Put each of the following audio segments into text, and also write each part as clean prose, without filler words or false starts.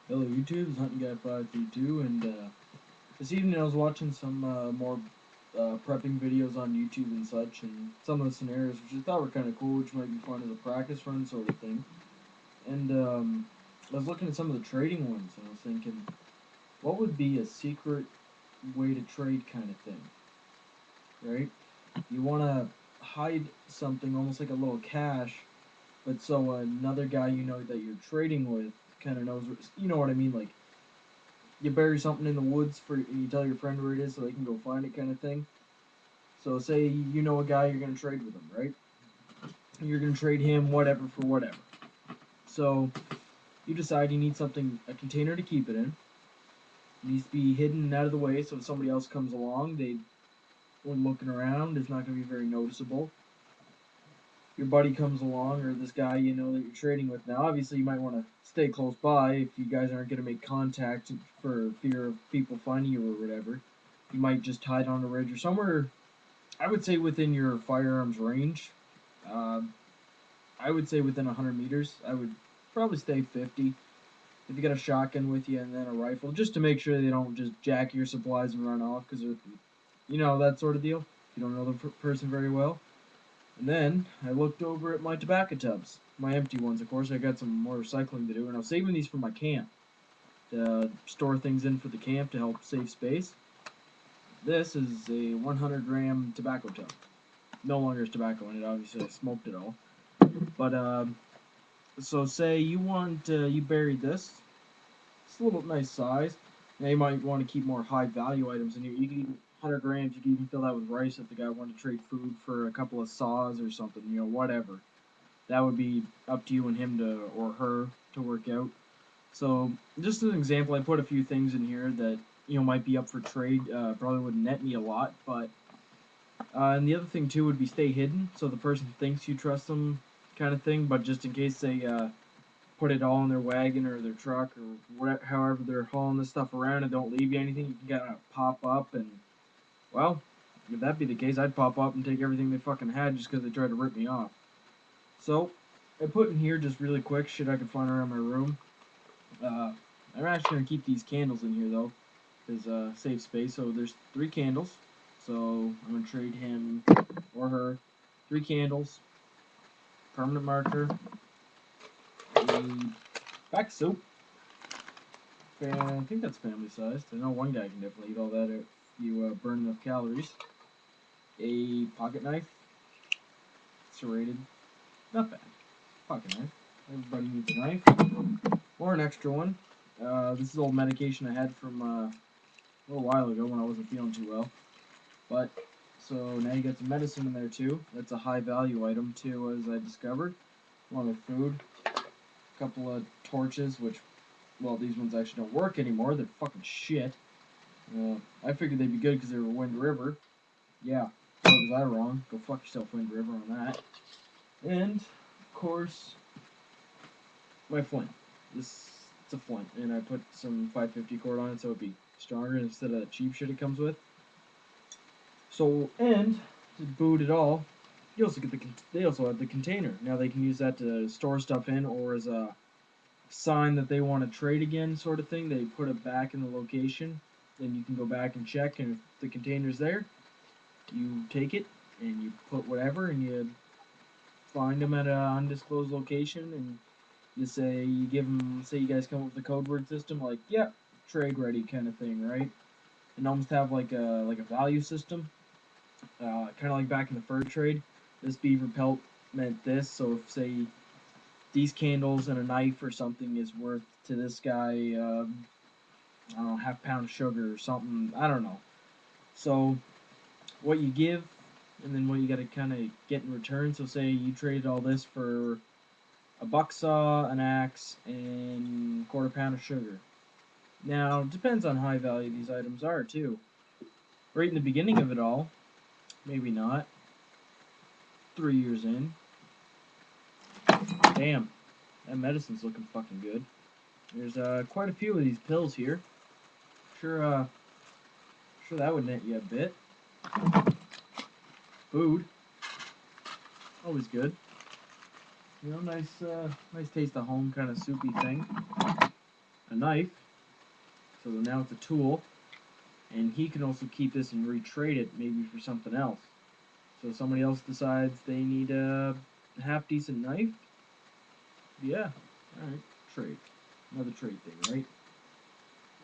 Hello YouTube, it's huntinguy532, and this evening I was watching some more prepping videos on YouTube and such, and some of the scenarios which I thought were kind of cool, which might be fun as a practice run sort of thing. And I was looking at some of the trading ones, and I was thinking, what would be a secret way to trade kind of thing, right? You want to hide something almost like a little cache, but so another guy you know that you're trading with kind of knows, you know what I mean, like you bury something in the woods for and you tell your friend where it is so they can go find it kind of thing. So say you know a guy you're gonna trade with him, right? You're gonna trade him whatever for whatever. So you decide you need something a container to keep it in. It needs to be hidden and out of the way so if somebody else comes along, they when looking around, it's not gonna be very noticeable. Your buddy comes along or this guy you know that you're trading with now. Obviously you might want to stay close by if you guys aren't gonna make contact for fear of people finding you or whatever. You might just hide on a ridge or somewhere. I would say within your firearms range. Uh, I would say within 100 meters. I would probably stay 50. If you got a shotgun with you and then a rifle, just to make sure they don't just jack your supplies and run off, because you know that sort of deal. If you don't know the person very well. And then I looked over at my tobacco tubs, my empty ones. Of course, I got some more recycling to do, and I was saving these for my camp to store things in for the camp to help save space. This is a 100-gram tobacco tub. No longer is tobacco in it. Obviously, I smoked it all. But so say you want you buried this. It's a little nice size. Now you might want to keep more high value items in here. You can even 100 grams. You can even fill that with rice if the guy wanted to trade food for a couple of saws or something. You know, whatever. That would be up to you and him to or her to work out. So just as an example, I put a few things in here that you know might be up for trade. Probably wouldn't net me a lot, but and the other thing too would be stay hidden, so the person thinks you trust them, kind of thing. But just in case they put it all in their wagon or their truck or whatever, however they're hauling this stuff around and don't leave you anything, you can kind of pop up and well, if that be the case, I'd pop up and take everything they fucking had just because they tried to rip me off. So I put in here just really quick shit I could find around my room. I'm actually gonna keep these candles in here though, because save space. So there's 3 candles. So I'm gonna trade him or her 3 candles, permanent marker, a back soap. I think that's family sized. I know one guy can definitely eat all that if you burn enough calories. A pocket knife, serrated, not bad. Pocket knife. Everybody needs a knife or an extra one. This is old medication I had from a little while ago when I wasn't feeling too well. But so now you got some medicine in there too. That's a high value item too, as I discovered. Along with food, a couple of torches, which well these ones actually don't work anymore. They're fucking shit. I figured they'd be good because they were Wind River. Yeah, so was I wrong. Go fuck yourself, Wind River, on that. And of course, my flint. This it's a flint, and I put some 550 cord on it so it'd be stronger instead of that cheap shit it comes with. So, and to boot it all, you also get they also have the container. Now they can use that to store stuff in, or as a sign that they want to trade again, sort of thing. They put it back in the location, then you can go back and check, and if the container's there, you take it and you put whatever, and you find them at an undisclosed location, and you say you give them, say you guys come up with a code word system, like yeah, trade ready kind of thing, right? And almost have like a value system. Kind of like back in the fur trade, this beaver pelt meant this. So if say these candles and a knife or something is worth to this guy, I don't know, half pound of sugar or something. I don't know. So what you give, and then what you got to kind of get in return. So say you traded all this for a buck saw, an axe, and quarter pound of sugar. Now it depends on how value these items are too. Right in the beginning of it all, maybe not. 3 years in, damn, that medicine's looking fucking good. There's quite a few of these pills here. Sure, sure that would net you a bit. Food, always good. You know, nice taste of home kind of soupy thing. a knife, so now it's a tool, and he can also keep this and retrade it maybe for something else. So if somebody else decides they need a half decent knife, yeah, alright, trade. Another trade thing, right?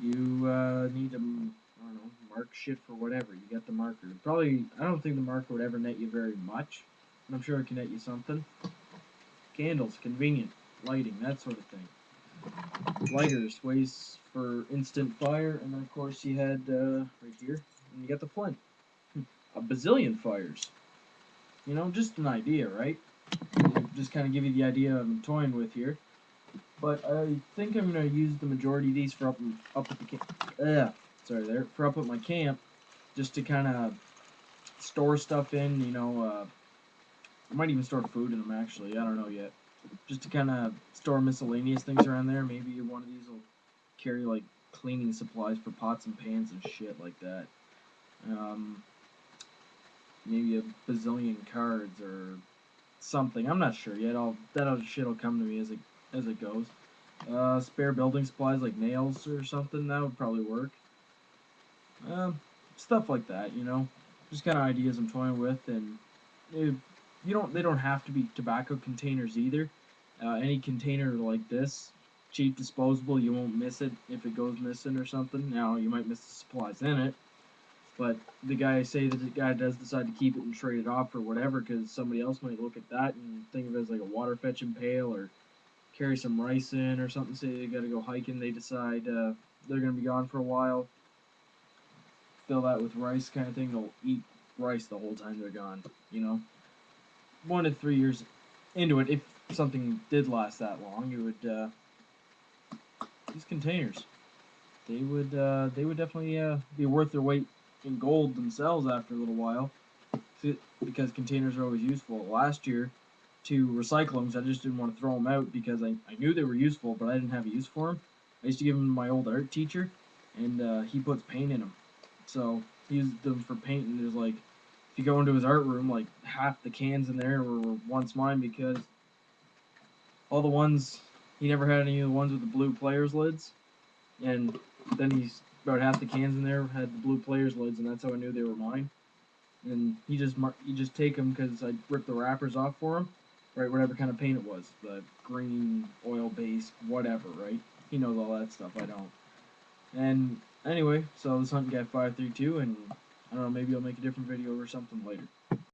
You need to, I don't know, mark shit for whatever. You got the marker. Probably, I don't think the marker would ever net you very much, but I'm sure it can net you something. Candles, convenient, lighting, that sort of thing. Lighters, ways for instant fire, and then of course you had, right here, and you got the flint. A bazillion fires. You know, just an idea, right? Just kind of give you the idea I'm toying with here. But I think I'm gonna use the majority of these for up at the camp. For up at my camp, just to kind of store stuff in. You know, I might even store food in them. Actually, I don't know yet. Just to kind of store miscellaneous things around there. Maybe one of these will carry like cleaning supplies for pots and pans and shit like that. Maybe a bazillion cards or something. I'm not sure yet. That shit'll come to me as it goes. Spare building supplies like nails or something, that would probably work. Stuff like that, you know. Just kind of ideas I'm toying with, and they don't have to be tobacco containers either. Any container like this, cheap, disposable, you won't miss it if it goes missing or something. Now you might miss the supplies in it, but the guy does decide to keep it and trade it off for whatever, because somebody else might look at that and think of it as like a water fetching pail, or carry some rice in or something. Say they gotta go hiking, they decide they're gonna be gone for a while. Fill that with rice, kind of thing. They'll eat rice the whole time they're gone. You know, 1 to 3 years into it, if something did last that long, it would. These containers, they would definitely be worth their weight in gold themselves after a little while, because containers are always useful. Last year, to recycle them, I just didn't want to throw them out because I knew they were useful, but I didn't have a use for them. I used to give them to my old art teacher, and he puts paint in them. So he used them for paint, and there's like, if you go into his art room, like half the cans in there were once mine, because all the ones, he never had any of the ones with the blue players lids, and then he's about half the cans in there had the blue players lids, and that's how I knew they were mine. And you just take them because I ripped the wrappers off for him, right? Whatever kind of paint it was, the green, oil based, whatever, right? He knows all that stuff. I don't. And anyway, so this huntinguy532, and I don't know, maybe I'll make a different video or something later.